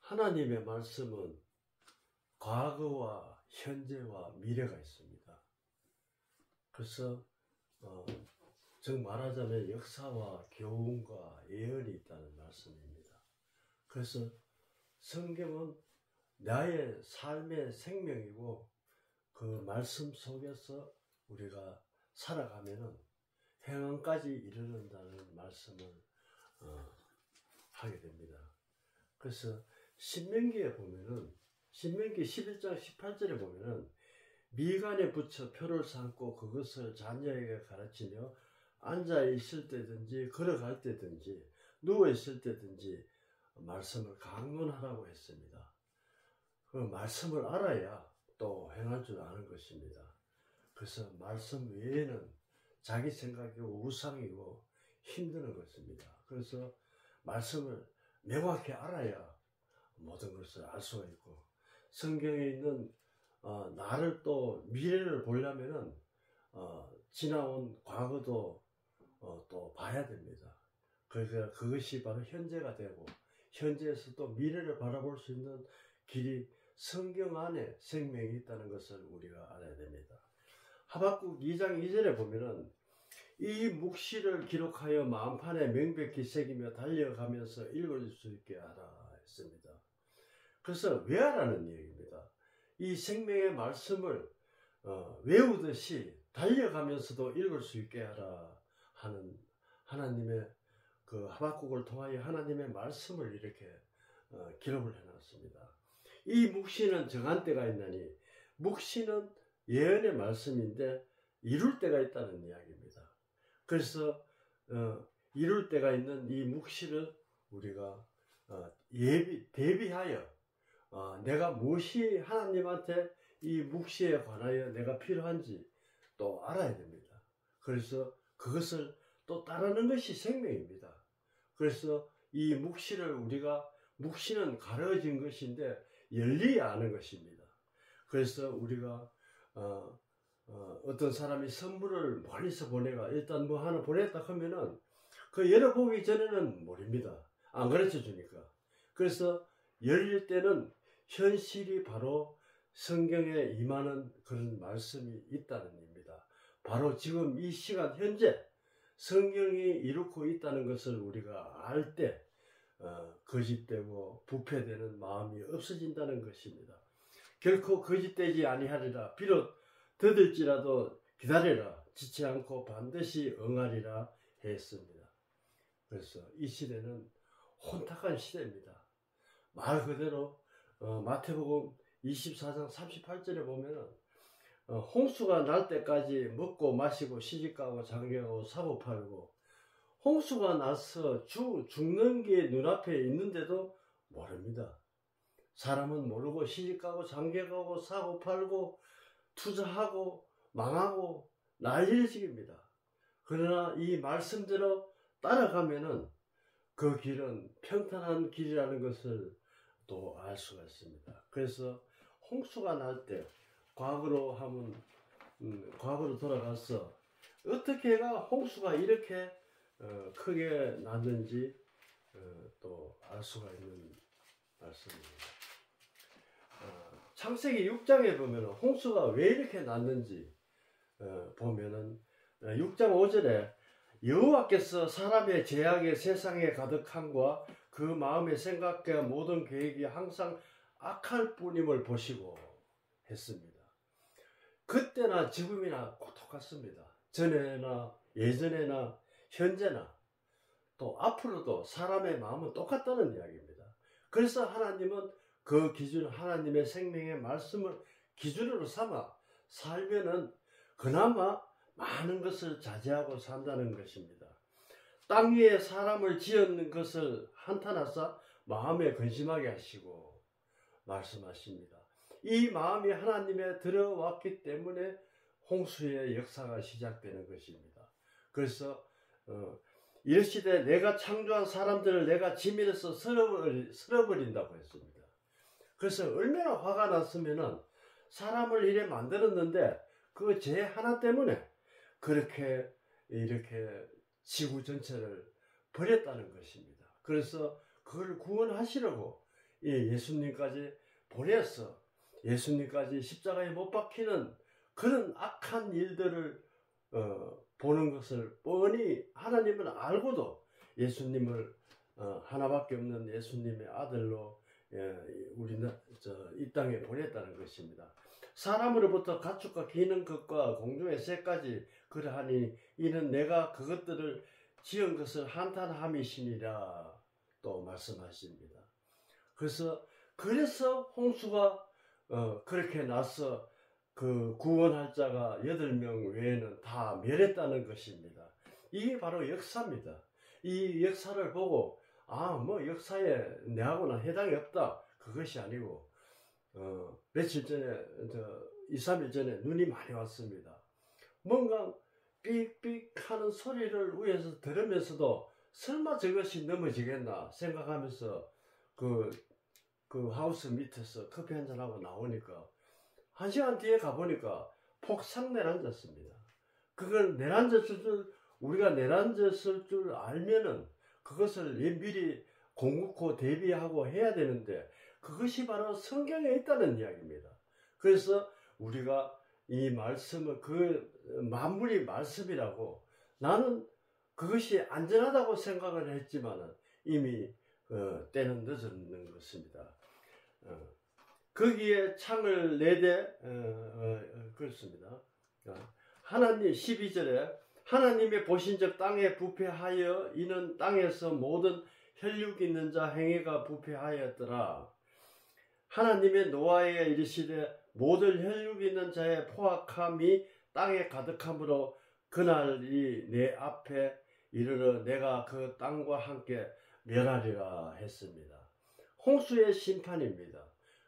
하나님의 말씀은 과거와 현재와 미래가 있습니다. 그래서 즉 말하자면 역사와 교훈과 예언이 있다는 말씀입니다. 그래서 성경은 나의 삶의 생명이고 그 말씀 속에서 우리가 살아가면은 행함까지 이르는다는 말씀을 하게 됩니다. 그래서 신명기에 보면은 신명기 11장 18절에 보면은 미간에 붙여 표를 삼고 그것을 자녀에게 가르치며 앉아 있을 때든지 걸어갈 때든지 누워 있을 때든지 말씀을 강론하라고 했습니다. 그 말씀을 알아야 또 행할 줄 아는 것입니다. 그래서 말씀 외에는 자기 생각이고 우상이고 힘드는 것입니다. 그래서 말씀을 명확히 알아야 모든 것을 알 수가 있고, 성경에 있는 나를 또 미래를 보려면은 지나온 과거도 또 봐야 됩니다. 그러니까 그것이 바로 현재가 되고 현재에서 또 미래를 바라볼 수 있는 길이 성경 안에 생명이 있다는 것을 우리가 알아야 됩니다. 하박국 2장 2절에 보면은 이 묵시를 기록하여 만판에 명백히 새기며 달려가면서 읽을 수 있게 하라 했습니다. 그래서 왜 하라는 얘기입니다. 이 생명의 말씀을 외우듯이 달려가면서도 읽을 수 있게 하라 하는 하나님의 그 하박국을 통하여 하나님의 말씀을 이렇게 기록을 해놨습니다. 이 묵시는 정한 때가 있나니, 묵시는 예언의 말씀인데 이룰 때가 있다는 이야기입니다. 그래서 이룰 때가 있는 이 묵시를 우리가 대비하여 내가 무엇이 하나님한테 이 묵시에 관하여 내가 필요한지 또 알아야 됩니다. 그래서 그것을 또 따르는 것이 생명입니다. 그래서 이 묵시를 우리가, 묵시는 가려진 것인데 열리야 하는 것입니다. 그래서 우리가 어떤 사람이 선물을 멀리서 보내가 일단 뭐 하나 보냈다 하면은 그 열어보기 전에는 모릅니다. 안 가르쳐 주니까. 그래서 열릴 때는 현실이 바로 성경에 임하는 그런 말씀이 있다는 겁니다. 바로 지금 이 시간 현재 성경이 이루고 있다는 것을 우리가 알 때 거짓되고 부패되는 마음이 없어진다는 것입니다. 결코 거짓되지 아니하리라. 비록 더딜지라도 기다리라. 지치 않고 반드시 응하리라 했습니다. 그래서 이 시대는 혼탁한 시대입니다. 말 그대로 마태복음 24장 38절에 보면은 홍수가 날 때까지 먹고 마시고 시집가고 장가가고 사고 팔고, 홍수가 나서 죽는 게 눈앞에 있는데도 모릅니다. 사람은 모르고 시집가고 장가가고 사고 팔고 투자하고 망하고 난리집입니다. 그러나 이 말씀대로 따라가면은 그 길은 평탄한 길이라는 것을 또 알 수가 있습니다. 그래서 홍수가 날 때 과거로 하면 과거로 돌아가서 어떻게 해가 홍수가 이렇게 크게 났는지 또 알 수가 있는 말씀입니다. 창세기 6장에 보면 홍수가 왜 이렇게 났는지 보면은 6장 5절에 여호와께서 사람의 죄악의 세상에 가득함과 그 마음의 생각과 모든 계획이 항상 악할 뿐임을 보시고 했습니다. 그때나 지금이나 똑같습니다. 전에나 예전에나 현재나 또 앞으로도 사람의 마음은 똑같다는 이야기입니다. 그래서 하나님은 그 기준, 하나님의 생명의 말씀을 기준으로 삼아 살면은 그나마 많은 것을 자제하고 산다는 것입니다. 땅 위에 사람을 지었는 것을 한탄하사 마음에 근심하게 하시고 말씀하십니다. 이 마음이 하나님에 들어왔기 때문에 홍수의 역사가 시작되는 것입니다. 그래서 이르시되 내가 창조한 사람들을 내가 지면에서 쓸어버린다고 했습니다. 그래서 얼마나 화가 났으면은 사람을 이래 만들었는데 그 죄 하나 때문에 그렇게 이렇게 지구 전체를 버렸다는 것입니다. 그래서 그걸 구원하시려고 예수님까지 보내서 예수님까지 십자가에 못 박히는 그런 악한 일들을 보는 것을 뻔히 하나님은 알고도 예수님을 하나밖에 없는 예수님의 아들로 이 땅에 보냈다는 것입니다. 사람으로부터 가축과 기는 것과 공중의 새까지 그러하니 이는 내가 그것들을 지은 것을 한탄함이시니라 또 말씀하십니다. 그래서 홍수가 그렇게 나서 그 구원할 자가 8명 외에는 다 멸했다는 것입니다. 이게 바로 역사입니다. 이 역사를 보고 뭐 역사에 내하고는 해당이 없다, 그것이 아니고 며칠 전에 2, 3일 전에 눈이 많이 왔습니다. 뭔가 삑삑 하는 소리를 위에서 들으면서도 설마 저것이 넘어지겠나 생각하면서 그 하우스 밑에서 커피 한잔하고 나오니까 1시간 뒤에 가보니까 폭삭 내려앉았습니다. 그걸 우리가 내려앉았을 줄 알면은 그것을 미리 공급고 대비하고 해야 되는데 그것이 바로 성경에 있다는 이야기입니다. 그래서 우리가 이 말씀을 만물이 말씀이라고 나는 그것이 안전하다고 생각을 했지만은 이미 때는 늦었는 것입니다. 거기에 창을 4대 그렇습니다. 하나님 12절에 하나님의 보신적 땅에 부패하여 이는 땅에서 모든 혈육 있는 자 행위가 부패하였더라. 하나님의 노아에 이르시되 모든 혈육 있는 자의 포악함이 땅에 가득함으로 그날이 내 앞에 이르러 내가 그 땅과 함께 멸하리라 했습니다. 홍수의 심판입니다.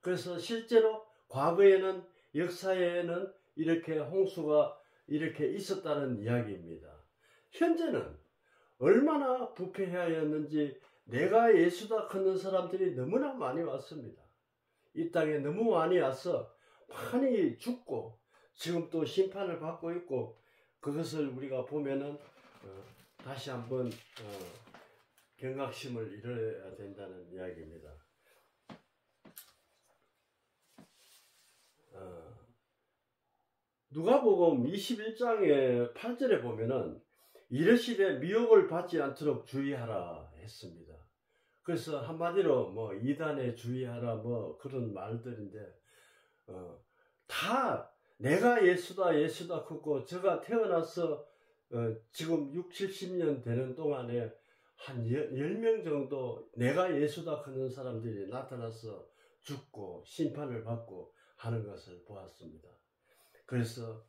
그래서 실제로 과거에는 역사에는 이렇게 홍수가 이렇게 있었다는 이야기입니다. 현재는 얼마나 부패하였는지 내가 예수다 걷는 사람들이 너무나 많이 왔습니다. 이 땅에 너무 많이 와서 많이 죽고 지금 또 심판을 받고 있고 그것을 우리가 보면은 다시 한번 경각심을 잃어야 된다는 이야기입니다. 누가복음 21장의 8절에 보면은 이르시되 미혹을 받지 않도록 주의하라 했습니다. 그래서 한마디로 이단에 주의하라 그런 말들인데 다 내가 예수다 컸고 제가 태어나서 지금 60, 70년 되는 동안에 한 10명 정도 내가 예수다 컸는 사람들이 나타나서 죽고 심판을 받고 하는 것을 보았습니다. 그래서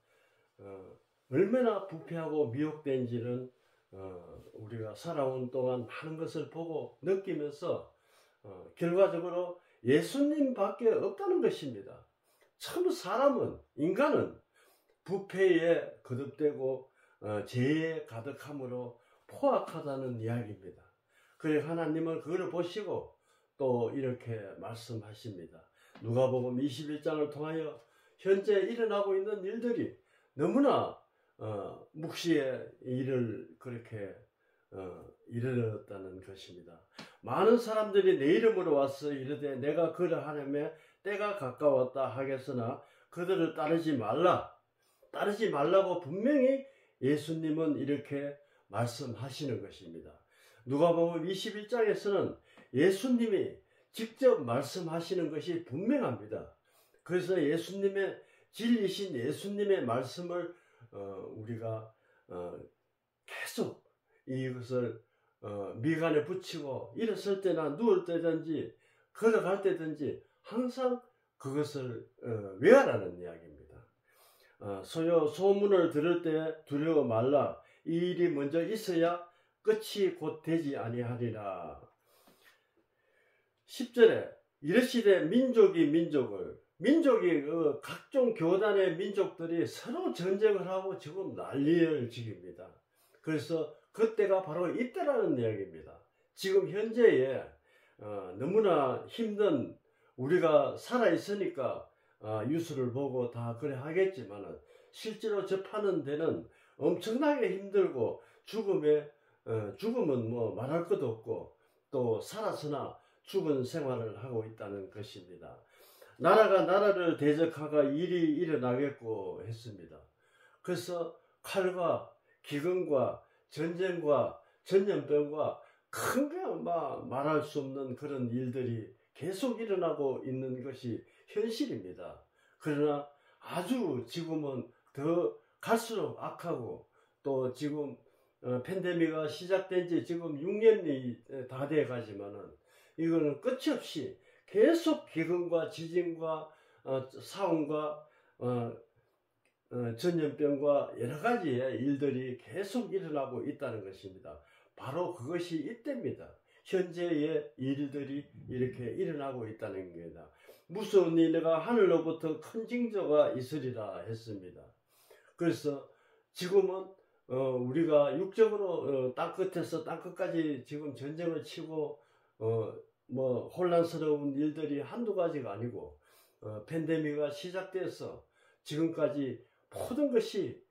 얼마나 부패하고 미혹된지는 우리가 살아온 동안 많은 것을 보고 느끼면서 결과적으로 예수님밖에 없다는 것입니다. 참 인간은 부패에 거듭되고 죄에 가득함으로 포악하다는 이야기입니다. 그래 하나님은 그걸 보시고 또 이렇게 말씀하십니다. 누가복음 21장을 통하여 현재 일어나고 있는 일들이 너무나 묵시의 일을 그렇게 이르렀다는 것입니다. 많은 사람들이 내 이름으로 와서 이르되 내가 그러하려면 때가 가까웠다 하겠으나 그들을 따르지 말라고 분명히 예수님은 이렇게 말씀하시는 것입니다. 누가복음 21장에서는 예수님이 직접 말씀하시는 것이 분명합니다. 그래서 예수님의 진리신 예수님의 말씀을 우리가 계속 이것을 미간에 붙이고 일어설 때나 누울 때든지 걸어갈 때든지 항상 그것을 외우라는 이야기입니다. 소문을 들을 때 두려워 말라. 이 일이 먼저 있어야 끝이 곧 되지 아니하리라. 10절에 이르시되 민족이 각종 교단의 민족들이 서로 전쟁을 하고 지금 난리를 지깁니다. 그래서 그때가 바로 이때라는 이야기입니다. 지금 현재에 너무나 힘든 우리가 살아있으니까 뉴스를 보고 다 그래 하겠지만 실제로 접하는 데는 엄청나게 힘들고 죽음은 말할 것도 없고 또 살았으나 죽은 생활을 하고 있다는 것입니다. 나라가 나라를 대적하가 일이 일어나겠고 했습니다. 그래서 칼과 기근과 전쟁과 전염병과 큰 게 말할 수 없는 그런 일들이 계속 일어나고 있는 것이 현실입니다. 그러나 아주 지금은 더 갈수록 악하고 또 지금 팬데믹이 시작된 지 지금 6년이 다 돼 가지만은 이거는 끝이 없이 계속 기근과 지진과 사원과 전염병과 여러 가지의 일들이 계속 일어나고 있다는 것입니다. 바로 그것이 이때입니다. 현재의 일들이 이렇게 일어나고 있다는 겁니다. 무서운 일가 하늘로부터 큰 징조가 있으리라 했습니다. 그래서 지금은 우리가 육적으로 땅끝에서 땅끝까지 지금 전쟁을 치고 혼란스러운 일들이 한두 가지가 아니고 팬데믹이 시작돼서 지금까지 모든 것이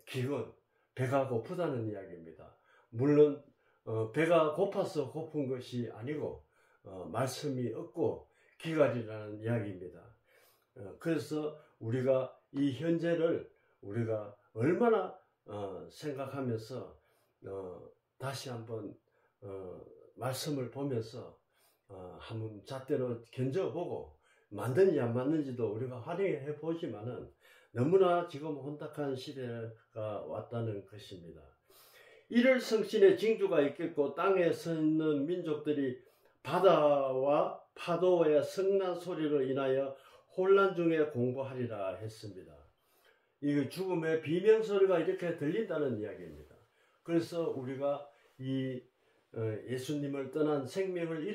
기근, 배가 고프다는 이야기입니다. 물론 배가 고파서 고픈 것이 아니고 말씀이 없고 기갈이라는 이야기입니다. 그래서 우리가 이 현재를 우리가 얼마나 생각하면서 다시 한번 말씀을 보면서 한번 잣대로 견져보고 맞는지 안 맞는지도 우리가 활용해 보지만은 너무나 지금 혼탁한 시대가 왔다는 것입니다. 이를 성신의 징조가 있겠고 땅에 서 있는 민족들이 바다와 파도의 성난 소리로 인하여 혼란 중에 공부하리라 했습니다. 이 죽음의 비명소리가 이렇게 들린다는 이야기입니다. 그래서 우리가 이 예수님을 떠난 생명을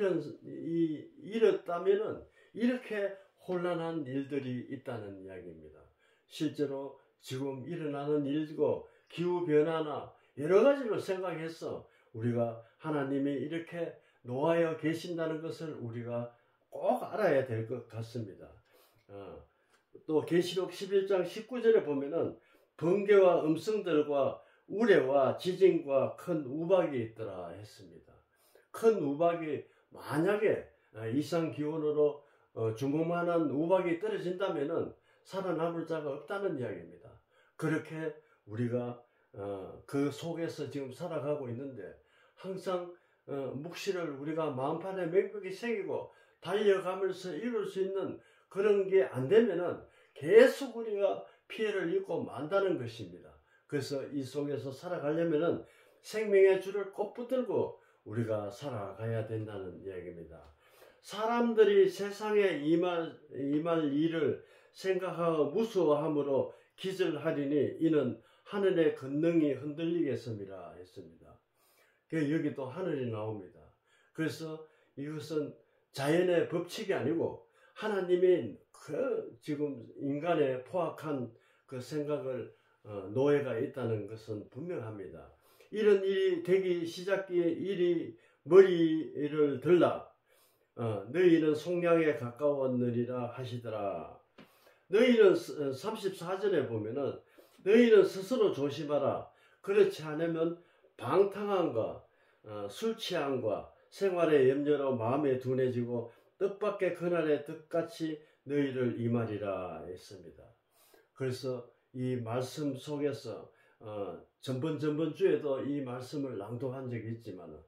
잃었다면은 이렇게 혼란한 일들이 있다는 이야기입니다. 실제로 지금 일어나는 일이고 기후변화나 여러 가지로 생각해서 우리가 하나님이 이렇게 놓아여 계신다는 것을 우리가 꼭 알아야 될 것 같습니다. 또 계시록 11장 19절에 보면은 번개와 음성들과 우레와 지진과 큰 우박이 있더라 했습니다. 큰 우박이 만약에 이상 기온으로 주먹만한 우박이 떨어진다면은 살아남을 자가 없다는 이야기입니다. 그렇게 우리가 그 속에서 지금 살아가고 있는데 항상 묵시를 우리가 마음판에 맹목이 새기고 달려가면서 이룰 수 있는 그런 게 안 되면은 계속 우리가 피해를 입고 만다는 것입니다. 그래서 이 속에서 살아가려면은 생명의 줄을 꼭 붙들고 우리가 살아가야 된다는 이야기입니다. 사람들이 세상에 임할 일을 생각하고 무서워함으로 기절하리니 이는 하늘의 권능이 흔들리겠습니다 했습니다. 여기도 하늘이 나옵니다. 그래서 이것은 자연의 법칙이 아니고 하나님이 지금 인간의 포악한 그 생각을 노예가 있다는 것은 분명합니다. 이런 일이 되기 시작기에 일이 머리를 들라 너희는 속량에 가까웠느니라 하시더라. 너희는 34절에 보면은 너희는 스스로 조심하라. 그렇지 않으면 방탕함과 술 취함과 생활의 염려로 마음에 둔해지고 뜻밖의 그날의 뜻같이 너희를 임하리라 했습니다. 그래서 이 말씀 속에서 전번 주에도 이 말씀을 낭독한 적이 있지만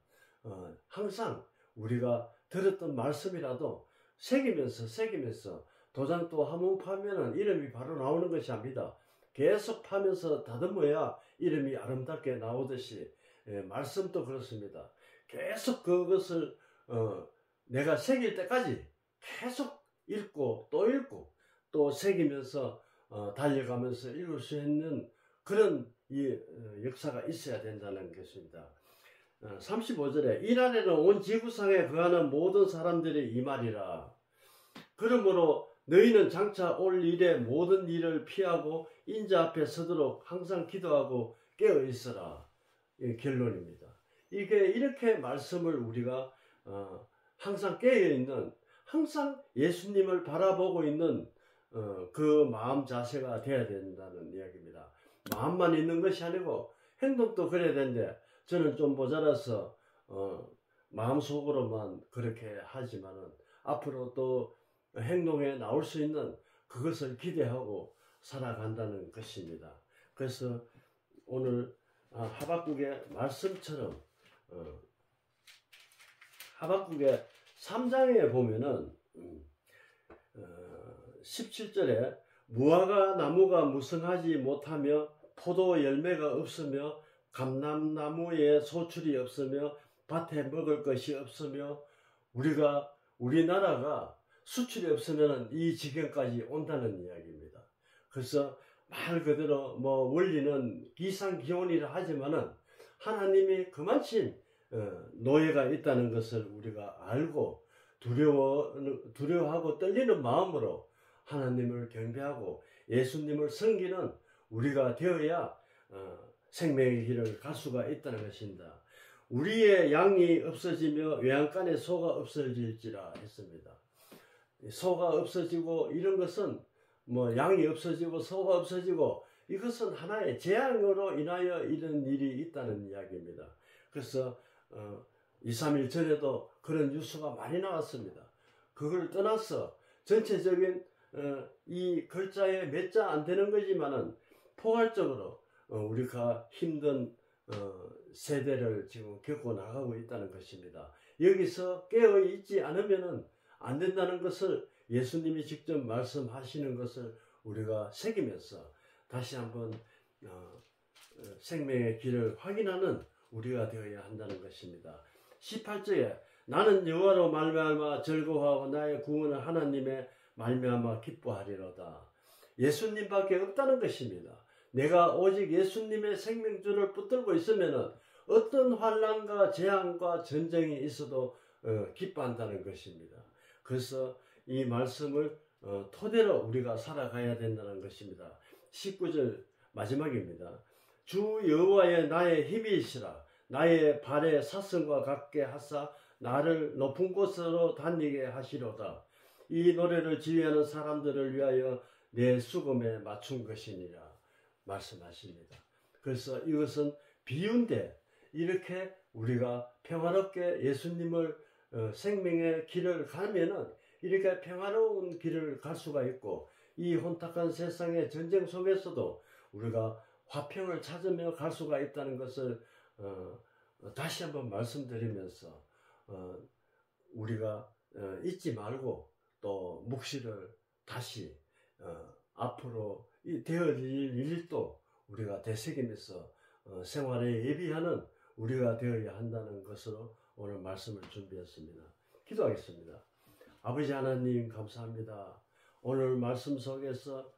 항상 우리가 들었던 말씀이라도 새기면서 도장 또 한 번 파면은 이름이 바로 나오는 것이 아닙니다. 계속 파면서 다듬어야 이름이 아름답게 나오듯이 말씀도 그렇습니다. 계속 그것을 내가 새길 때까지 계속 읽고 또 새기면서 달려가면서 읽을 수 있는 그런 이 역사가 있어야 된다는 것입니다. 35절에 이날에는 온 지구상에 거하는 모든 사람들이 이 말이라. 그러므로 너희는 장차 올 일에 모든 일을 피하고 인자 앞에 서도록 항상 기도하고 깨어 있어라. 결론입니다. 이게 이렇게 말씀을 우리가 항상 깨어 있는, 항상 예수님을 바라보고 있는 그 마음 자세가 되어야 된다는 이야기입니다. 마음만 있는 것이 아니고 행동도 그래야 되는데 저는 좀 모자라서 마음속으로만 그렇게 하지만은 앞으로 또 행동에 나올 수 있는 그것을 기대하고 살아간다는 것입니다. 그래서 오늘 하박국의 말씀처럼 하박국의 3장에 보면은 17절에 무화과 나무가 무성하지 못하며 포도 열매가 없으며 감람나무에 소출이 없으며 밭에 먹을 것이 없으며 우리나라가 수출이 없으면 이 지경까지 온다는 이야기입니다. 그래서 말 그대로 원리는 기상기온이라 하지만은 하나님이 그만큼 노예가 있다는 것을 우리가 알고 두려워하고 떨리는 마음으로 하나님을 경배하고 예수님을 섬기는 우리가 되어야 생명의 길을 갈 수가 있다는 것입니다. 우리의 양이 없어지며 외양간에 소가 없어질지라 했습니다. 소가 없어지고 이런 것은 양이 없어지고 소가 없어지고 이것은 하나의 재앙으로 인하여 이런 일이 있다는 이야기입니다. 그래서 2, 3일 전에도 그런 뉴스가 많이 나왔습니다. 그걸 떠나서 전체적인 이 글자에 몇 자 안 되는 거지만은 포괄적으로 우리가 힘든 세대를 지금 겪고 나가고 있다는 것입니다. 여기서 깨어 있지 않으면은 안 된다는 것을 예수님이 직접 말씀하시는 것을 우리가 새기면서 다시 한번 생명의 길을 확인하는 우리가 되어야 한다는 것입니다. 18절에 나는 여호와로 말미암아 즐거워하고 나의 구원을 하나님의 말미암아 기뻐하리로다. 예수님밖에 없다는 것입니다. 내가 오직 예수님의 생명줄을 붙들고 있으면 어떤 환난과 재앙과 전쟁이 있어도 기뻐한다는 것입니다. 그래서 이 말씀을 토대로 우리가 살아가야 된다는 것입니다. 19절 마지막입니다. 주 여호와의 나의 힘이시라. 나의 발의 사슴과 같게 하사 나를 높은 곳으로 다니게 하시로다. 이 노래를 지휘하는 사람들을 위하여 내 수금에 맞춘 것이니라 말씀하십니다. 그래서 이것은 비유인데 이렇게 우리가 평화롭게 예수님을 생명의 길을 가면은 이렇게 평화로운 길을 갈 수가 있고 이 혼탁한 세상의 전쟁 속에서도 우리가 화평을 찾으며 갈 수가 있다는 것을 다시 한번 말씀드리면서 우리가 잊지 말고 또 묵시를 다시 앞으로 되어질 일도 우리가 되새기면서 생활에 예비하는 우리가 되어야 한다는 것으로 오늘 말씀을 준비했습니다. 기도하겠습니다. 아버지 하나님 감사합니다. 오늘 말씀 속에서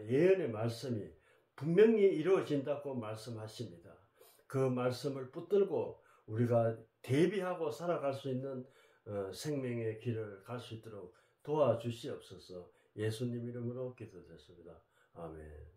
예언의 말씀이 분명히 이루어진다고 말씀하십니다. 그 말씀을 붙들고 우리가 대비하고 살아갈 수 있는 생명의 길을 갈 수 있도록 도와주시옵소서. 예수님 이름으로 기도드렸습니다. 아멘.